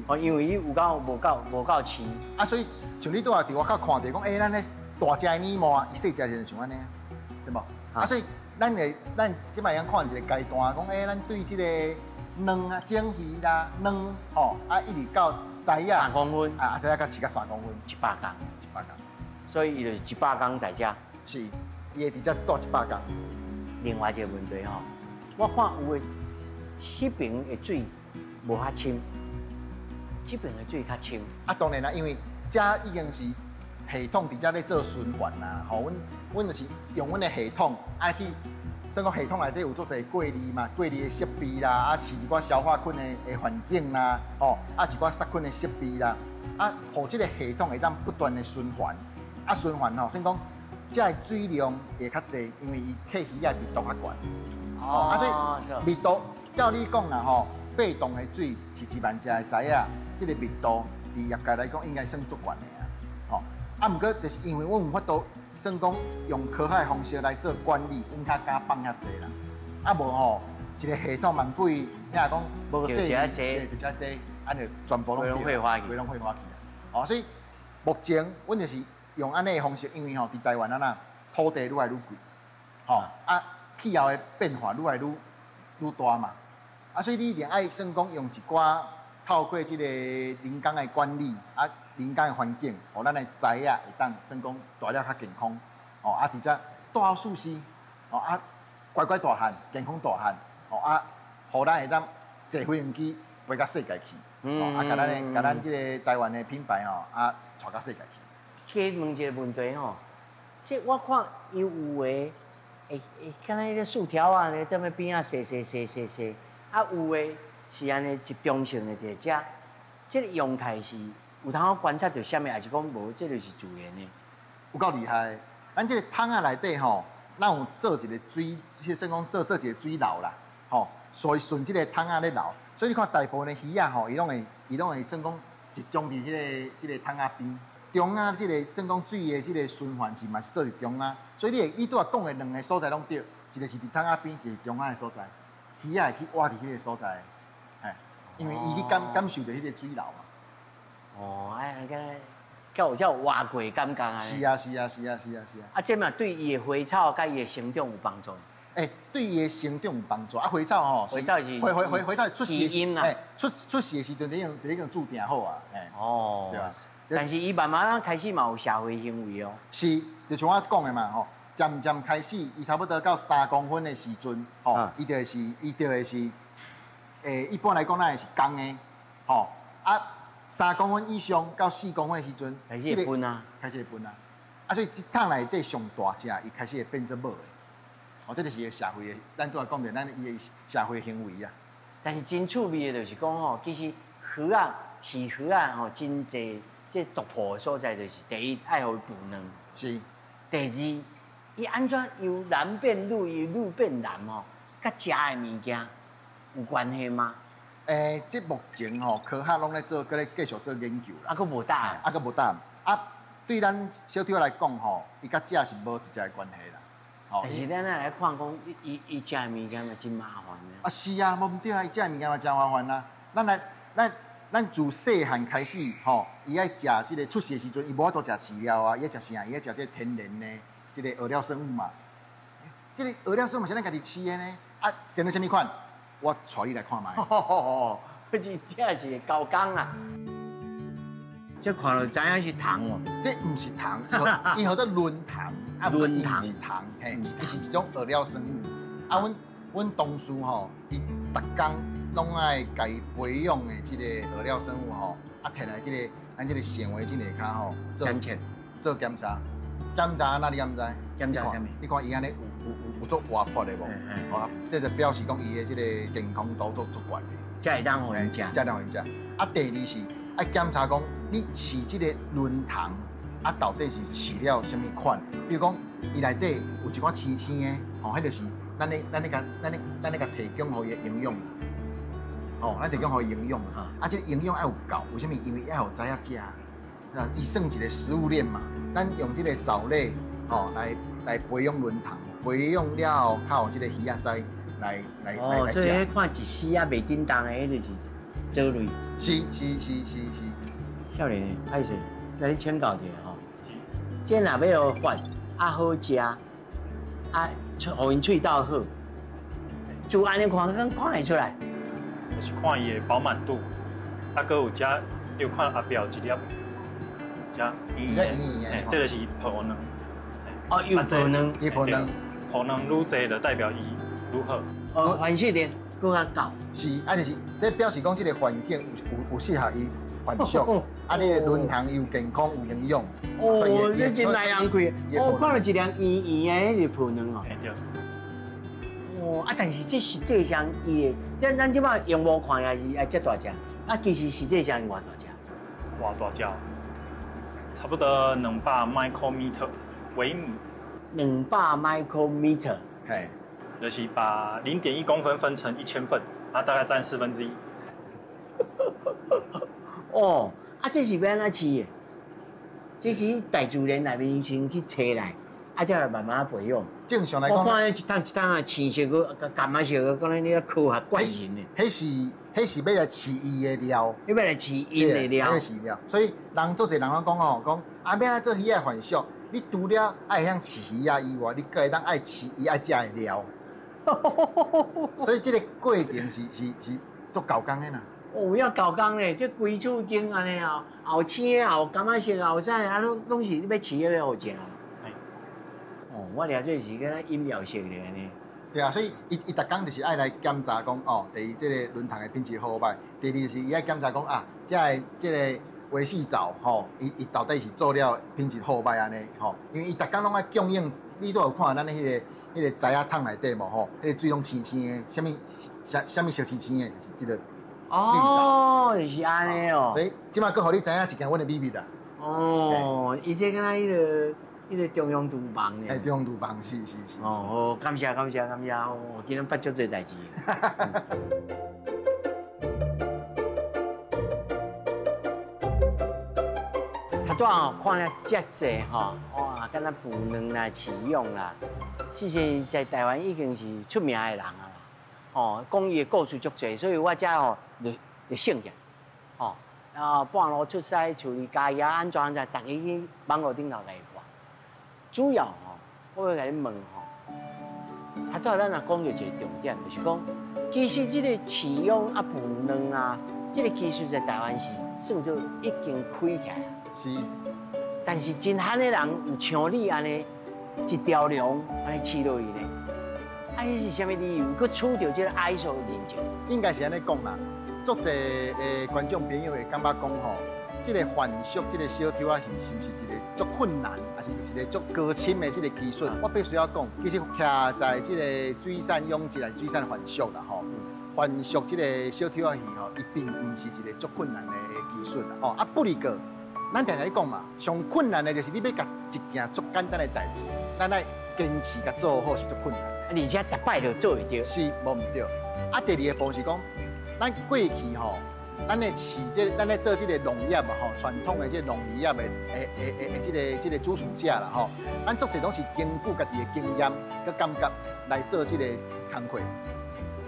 哦，因為伊有夠無夠飼。啊，所以像你拄啊，佇外口看到講，咱咧大隻的米毛啊，伊細隻就是像安尼啊，對無？啊，所以咱即擺樣看一個階段，講咱對這個卵啊、種魚啦、卵吼啊，一直到知影3公分啊，知影到飼到3公分，100天。所以伊就是100天在遮。是，伊會直接住100天。另外一個問題吼，我看有誒，迄邊的水無遐深，這邊的水較深。啊，當然啦，因為遮已經是系統佇遮咧做循環啦，吼，阮就是用阮的系統愛去，算講系統內底有做者過濾嘛，過濾的設備啦，啊，飼一寡消化菌的環境啦，吼，啊，一寡殺菌的設備啦，啊，互這個系統會當不斷的循環，啊，循環吼，算講。這個水量會較濟，因為伊客魚仔密度較懸。哦，啊，所以密度照你講啦吼，被動的水是1萬隻的知影，這個密度佇業界來講應該算足懸的啊。吼，啊，毋過就是因為阮有法度算講用科學的方式來做管理，阮較敢放遐濟啦。啊，無吼，一個系統萬幾，你若講無細，就遮濟。安尼全部攏會花去，攏會花去。哦，所以目前阮就是用安尼的方式，因為吼佇台灣啊土地愈來愈貴，吼氣候的變化愈來愈大嘛，所以你一定愛算講用一寡透過即個人工的管理人工的環境，互咱的栽啊會當算講大了較健康，而且大好舒適，乖乖大漢，健康大漢，互咱會當坐飛行機飛到世界去，甲咱即個台灣的品牌帶到世界去。去問一個問題吼，即我看伊有誒，敢若迄個薯條啊，咧踮咧邊啊，洗，有誒是安尼集中性的佇遮，即個樣態是有通好觀察到啥物，還是講無？即就是自然的。有夠厲害！咱即個桶仔內底吼，咱有做一個水，即算講做一個水流啦，吼，所以順即個桶仔咧流，所以你看大部分的魚啊吼，伊攏會算講集中佇即個桶仔邊。中央即個算講水的即個循環是嘛是做佇中央，所以你拄仔講的兩個所在攏對，一個是佇桶仔邊，一個是中央的所在，魚仔會去活佇迄個所在，因為伊去感受到迄個水流嘛。哦，敢有有活過感覺啊？是啊。這嘛對伊的花草甲伊的生長有幫助。對伊的生長有幫助。花草吼，花草是花草出世因啦，出世的時陣，你用注定好啊。哦，對啊。但是伊慢慢開始嘛有社會行為哦。是，就像我講的嘛吼，漸漸開始，伊差不多到3公分的時陣，吼，伊就會是，一般來講，咱會是公的，吼3公分以上到4公分的時陣，開始會分啊，所以一桶內底上大隻，伊開始會變做母的，這就是個社會的，咱拄仔講着，咱伊個社會行為啊。但是真趣味的，就是講吼，其實魚啊，飼魚啊，吼，真濟。這獨破的所在就是第一，愛互伊補卵。是。第二，伊安怎由藍變綠，由綠變藍吼，甲食的物件有關係嗎？這目前吼科學攏咧做，擱咧繼續做研究啦。還佫無答案。還佫無答案。對咱小弟來講吼，伊甲食是無直接的關係啦。但是咱來看講，伊食的物件嘛真麻煩的。是啊，無毋對啊，伊食的物件嘛真麻煩啦。咱自細漢開始，吼，伊愛食即個出世的時陣，伊無法度食飼料啊，伊愛食啥？伊愛食即個天然的，即個餌料生物嘛。即個餌料生物是咱家己飼的呢。生到啥物款？我帶你來看覓。我真正是高工啊！這看落知影是糖哦，這毋是糖，伊號做卵糖，卵糖是糖，嘿，伊是一種餌料生物。阮同事吼，伊逐工攏愛家培養的即個餌料生物吼，摕來即個咱即個纖維即個骹吼做檢查，檢查哪裡敢知？檢查啥物？你看伊安尼有做活潑的無？這就表示講伊的即個健康度足懸的。才會當互因食，才當互因食。第二是愛檢查講你飼即個卵糖到底是飼了啥物款？比如講伊內底有一寡青青的，吼，迄就是咱咧甲提供互伊的營養。咱提供互伊營養即個營養要有夠，為什麼？因為要有知影食，伊算一個食物鏈嘛。咱用即個藻類，來培養卵糖，培養了後，靠即個魚仔仔來食。所以看一絲啊袂叮當的，迄就是藻類。是。少年，歹勢，甲你請教一下吼。即若要發好食，互因喙道好，就安尼看會出來。就是看伊的飽滿度，閣有遮有看後壁有一粒，遮圓，這個是抱卵。有抱卵，抱卵愈濟就代表伊愈好。繁殖力更較高。是，就是這表示講這個環境有適合伊繁殖，你的卵糖又健康有營養。你真來人貴，我看到一粒圓圓的，迄個抱卵哦。但是這實際上伊的，咱即擺用無看也是遮大隻，其實實際上偌大隻？偌大隻，差不多200 micrometer 微米。200 micrometer， 嘿，就是把0.1公分分成1000份，大概佔1/4。這是要安怎飼的？這是大自然內面先去採來。才來慢慢培養。正常來講，我看一桶啊青色個、橄欖色個，講你科學怪人的。迄是迄是要來飼伊的料，要來飼伊的料，飼料。所以人做儕人講吼，講啊，要來做魚仔繁殖，你除了愛向飼魚仔以外，你閣會當愛飼伊愛食的料。所以這個過程是足搞工的吶。哦，要搞工嘞，這規厝間安尼啊，後青後感覺色後啥啊，攏是要飼要互食。哦，我了解是敢若飲料式的安尼。對啊，所以伊逐工就是愛來檢查講哦，第一，這個輪塘的品質好歹；第二是伊愛檢查講啊，這個維繫藻吼，伊到底是做了品質好歹安尼吼，因為伊逐工攏愛供應，你都有看咱迄個材仔桶內底無吼，迄個水攏青青的，啥物色青青的，就是這個綠藻。哦，就是安尼哦。所以即馬閣互你知影一件阮的秘密啦。哦，伊這敢若迄個中央廚房呢？中央廚房是。哦，感謝，哦，今日捌足多代志。頭拄啊看了遮濟吼，哇，敢若捕卵啦、飼養啦，其實在台灣已經是出名的人啊啦。哦，講伊的故事足濟，所以我遮吼就省下。哦，然後半路出師處理家業安怎，逐個去網絡頂頭來看。主要吼，我要甲你問吼，頭拄咱也講到一個重點，就是講，其實這個飼養啊、捕卵啊，這個技術在台灣是算做已經開起來。是。但是真罕的人有像你安尼一條龍安尼飼落去呢？啊，這是啥物理由？佮取到這個 ISO 認證？應該是安尼講啦，足濟觀眾朋友會感覺講吼。這個繁殖這個小抽仔魚是不是一個足困難，還是一個足高深的這個技術？我必須要講，其實徛在這個水產養殖來水產繁殖啦吼，繁殖這個小抽仔魚吼，伊並唔是一個足困難的技術啦。哦，啊不離個，咱常常咧講嘛，上困難的就是你要甲一件足簡單的代誌，咱來堅持甲做好是足困難。而且逐擺就做會到。是，無唔對。啊，第二個步是講，咱過去吼。咱咧做這個農業嘛吼，傳統的這個農業的這個主事者啦吼，咱做這攏是根據家己的經驗佮感覺來做這個工課。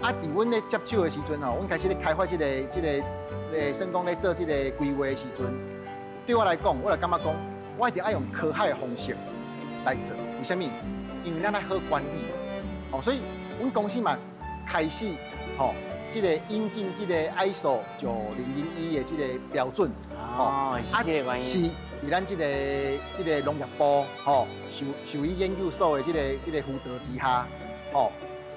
啊，佇阮咧接手的時陣吼，阮開始咧開發這個算講咧做這個規劃的時陣，對我來講，我就感覺講，我一定要用科學的方式來做。為什麼？因為咱來好管理哦，所以阮公司嘛開始吼。這個引進這個 ISO 9001的這個標準，哦，是這個關係。是，佇咱這個農業部吼，獸醫研究所的這個輔導之下，吼，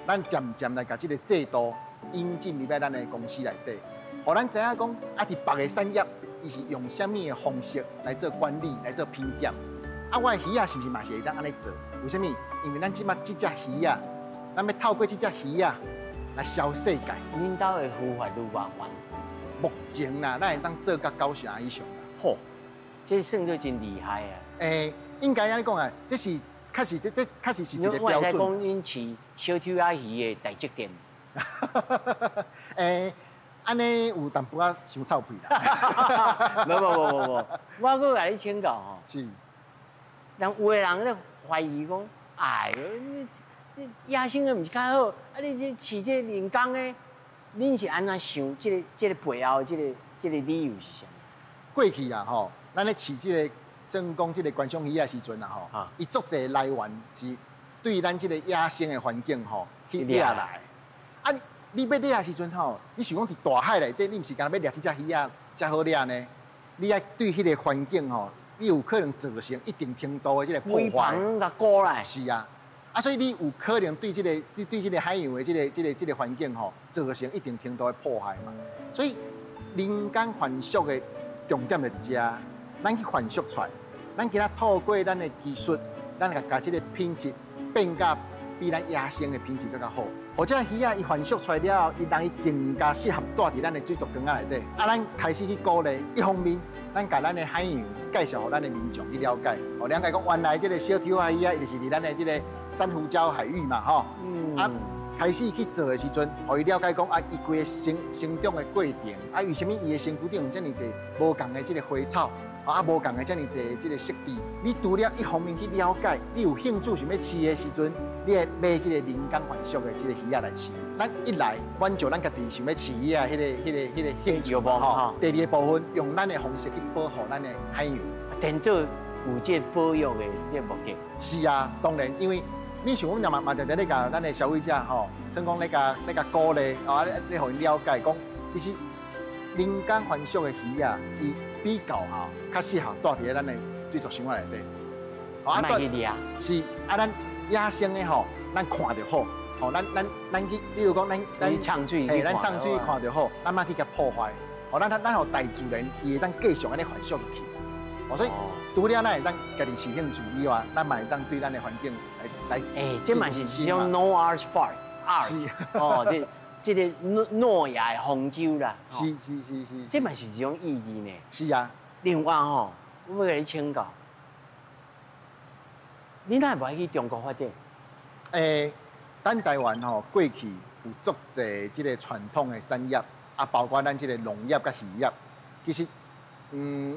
咱漸漸來把這個制度引進入來咱的公司內底，互咱知影講，啊，佇別個產業，伊是用什麼的方式來做管理、來做評鑑。啊，我的魚仔是不是嘛是會當安尼做？為什麼？因為咱即馬這隻魚仔，咱要透過這隻魚仔。來銷世界，恁兜的孵化率偌懸？目前啦，咱會當做到90%以上啦。嚯，這算做真厲害啊！應該安尼講啊，這是確實這確實是一個標準。我在講恁飼小抽仔魚的大職點。安尼有淡薄仔傷臭屁啦。無，我閣來你請教吼。是。人有的人咧懷疑講，哎呦。野生的唔是較好，啊！你這飼這人工的，恁是安怎想？這個背後這個理由是啥？過去啊，吼，咱咧飼這個算講這個觀賞魚的時陣啊，吼，伊足儕來源是對咱這個野生的環境吼去掠來。啊，你要掠的時陣吼，你想講佇大海內底，你唔是干那要掠這隻魚啊，才好掠呢？你愛對迄個環境吼，你有可能造成一定程度的這個破壞。危房甲過來。是啊。啊，所以你有可能對這個海洋的這個環境吼，造成一定程度的破壞嘛。所以人工繁殖的重點就在這，咱去繁殖出來，咱今仔透過咱的技術，咱來把這個品質變甲比咱野生的品質更加好。或者魚仔伊繁殖出來了後，伊當伊更加適合住佇咱的水族館仔內底。啊，咱開始去鼓勵，一方面。咱甲咱的海洋介紹予咱的民眾去了解，哦，了解講原來這個小抽仔魚啊，伊就是佇咱的這個珊瑚礁海域嘛，吼，啊，開始去做的時陣，互伊了解講啊，伊規個生長的過程，啊，為什麼伊的身軀頂有這麼多無同的這個花草，啊，無共的遮爾濟即個設備，你除了一方面去了解，你有興趣想要飼的時陣，你會買即個人工繁殖的即個魚仔來飼。咱一來滿足咱家己想要飼魚啊，迄個興趣吼。第二個部分，用咱的方式去保護咱的海洋。顛倒有即保育的即目的。是啊，當然，因為你像我們嘛常常咧甲咱的消費者吼，算講咧甲鼓勵，啊，咧互因了解講，其實人工繁殖的魚啊，伊比較後較適合住佇咱的水族箱內底。啊，是啊，咱野生的吼，咱看着好，吼，咱去，比如講咱唱水，咱唱水看着好，咱莫去甲破壞，吼，咱互大自然伊會當繼續安尼繁殖落去。哦，所以除了咱會當家己飼興趣以外，咱嘛會當對咱的環境來。這嘛是一種 Noah's Ark。是。哦，這個諾亞的方舟啦。是。這嘛是一種意義呢。是啊。另外吼，我要甲你請教，你哪會無愛去中國發展？咱台灣吼過去有足儕即個傳統的產業，啊，包括咱即個農業甲漁業，其實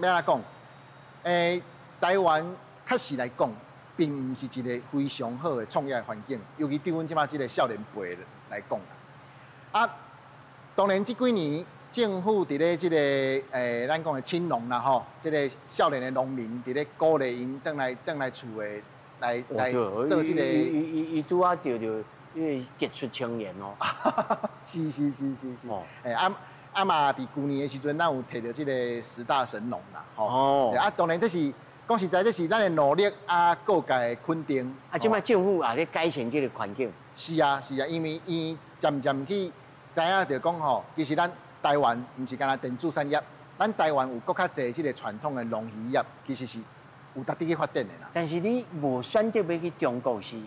要安怎講？台灣確實來講，並唔是一個非常好的創業環境，尤其對阮即馬即個少年輩來講啊，當然這幾年政府佇咧即個咱講的青農啦吼，即個少年的農民佇咧鼓勵因轉來厝的來做即個。伊拄啊就因為傑出青年哦。是。啊嘛，佇舊年的時陣，咱有摕到即個10大神農啦，吼。啊，當然這是講實在，這是咱的努力啊，各界肯定。啊，即擺政府也咧改善這個環境。是啊，因為伊漸去知影着講吼，其實咱台灣唔是干那電子產業，咱台灣有更較濟即個傳統的農漁業，其實是有值得去發展的啦。但是你無選擇要去中國是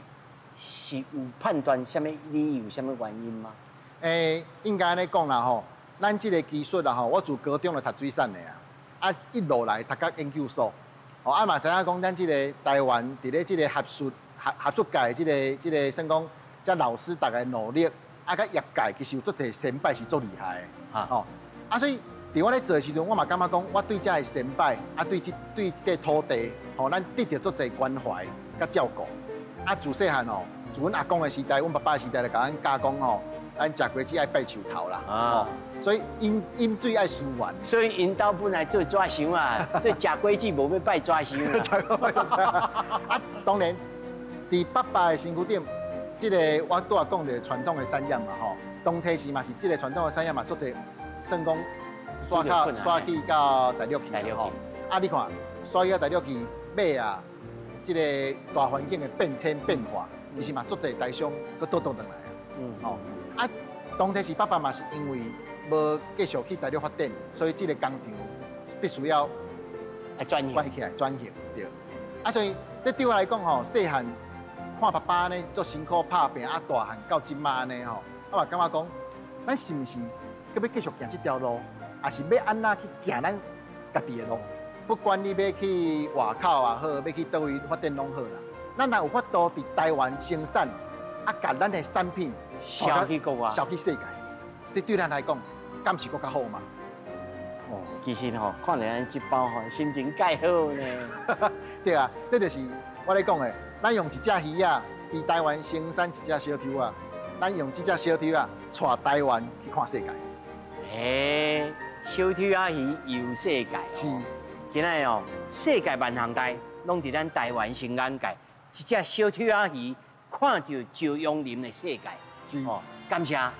有判斷什麼理由、什麼原因嗎？應該安尼講啦吼。咱即個技術啦吼，我自高中就讀水產的啊，一路來讀到研究所，哦，啊嘛知影講咱即個台灣佇咧即個學術界即個算講，即老師大家努力，啊，甲業界其實有足儕先輩是足厲害的，吼，啊，所以佇我咧做的時陣，我嘛感覺講，我對遮個先輩，啊，對即個土地，吼，咱得到足儕關懷甲照顧，啊，自細漢吼，自阮阿公的時代，阮爸爸的時代就甲咱教講吼，咱食果子愛拜樹頭啦，哦。所以飲水愛思源，所以因兜本來做紙箱啊，做食果子無要拜紙箱啊。啊，當然，佇爸爸的身軀頂，即個我拄仔講的傳統的產業嘛吼，當初時嘛是即個傳統的產業嘛，做者算講刷去到大陸去吼。啊，你看刷去到大陸去買啊，即個大環境的變遷變化，其實嘛做者大商佫倒轉來啊。吼啊，當初時爸爸嘛是因為無繼續去大陸發展，所以這個工廠必須要關起來轉型，對。啊，所以這對我來講吼，細漢看爸爸呢做辛苦打拼，啊大漢到今嘛呢吼，我嘛感覺講，咱是毋是佮要繼續行這條路，還是要安怎去行咱家己的路？不管你要去外口也好，要去倒位發展攏好啦。咱若有法度佇台灣生產，啊，甲咱的產品銷去國外，銷去世界，這對咱來講。敢是更較好嘛？哦，其實吼，看來咱這包吼，心情介好呢。對啊，這就是我咧講的，咱用一隻魚仔佇台灣生產一隻小豬啊，咱用這隻小豬啊，帶台灣去看世界。小豬仔魚遊世界。是。今仔哦，世界萬行街攏佇咱台灣生眼界，一隻小豬仔魚看到朝陽林的世界。是。哦，感謝。